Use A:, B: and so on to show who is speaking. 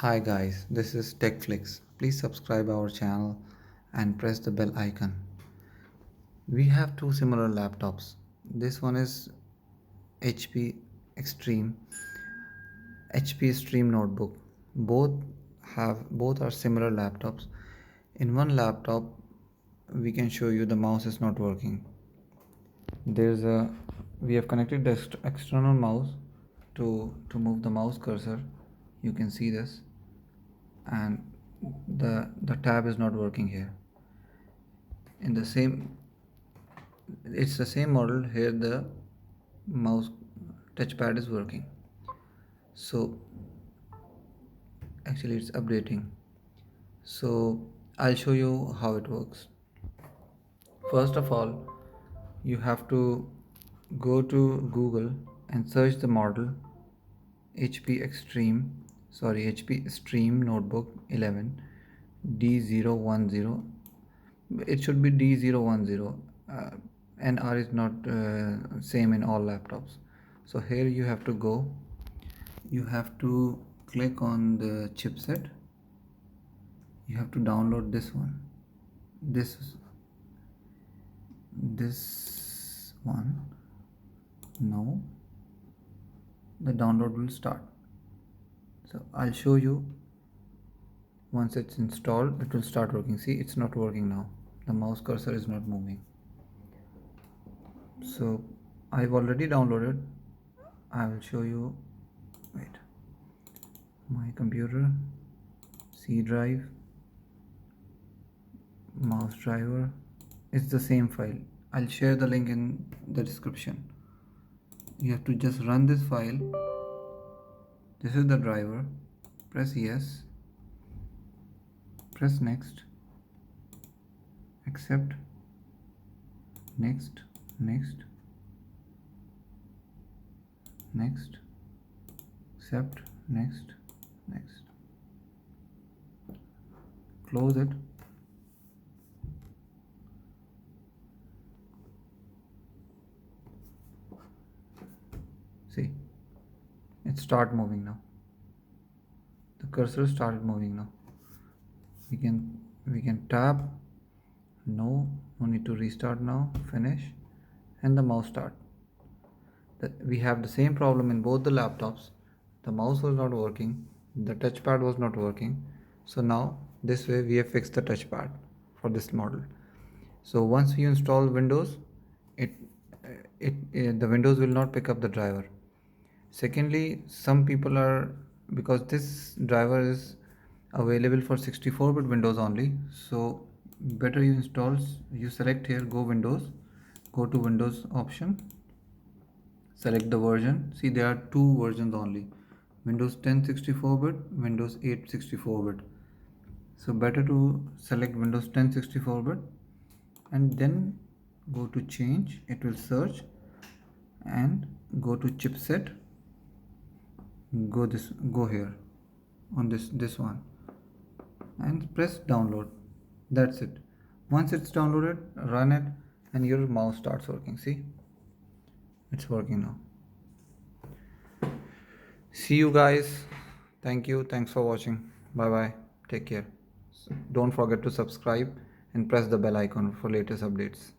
A: Hi guys, this is TechFlix. Please subscribe our channel and press the bell icon. We have two similar laptops. This one is HP Extreme, HP Stream Notebook. Both are similar laptops. In one laptop, we can show you the mouse is not working. There's a we have connected the external mouse to move the mouse cursor. You can see this, and the tab is not working here. In the same It's the same model here. The mouse touchpad is working, so actually it's updating. So I'll show you how it works. First of all, you have to go to Google and search the model HP Stream Notebook 11 D010. It should be D010. NR is not same in all laptops. So here you have to go. You have to click on the chipset. You have to download this one. This one. Now the download will start. So I'll show you. Once it's installed, it will start working. See, it's not working now. The mouse cursor is not moving. So I've already downloaded. I will show you. Wait, my computer, C drive, mouse driver. It's the same file. I'll share the link in the description. You have to just run this file. This is the driver. Press yes. Press next. Accept. Next. Next. Next. Accept. Next. Next. Close it. See, it start moving now. The cursor started moving now. We can tap. No need to restart now. Finish, and the mouse start. We have the same problem in both the laptops. The mouse was not working, the touchpad was not working. So now this way we have fixed the touchpad for this model. So once we install Windows, the Windows will not pick up the driver. Secondly, some people are, because this driver is available for 64-bit Windows only, so better you select here, go Windows, go to Windows option, select the version. See, there are two versions only, Windows 10 64-bit, Windows 8 64-bit. So better to select Windows 10 64-bit and then go to change. It will search and go to chipset. Go here on this one and press download. That's it. Once it's downloaded, run it and your mouse starts working. See, it's working now. See you guys. Thank you. Thanks for watching. Bye bye. Take care. Don't forget to subscribe and press the bell icon for latest updates.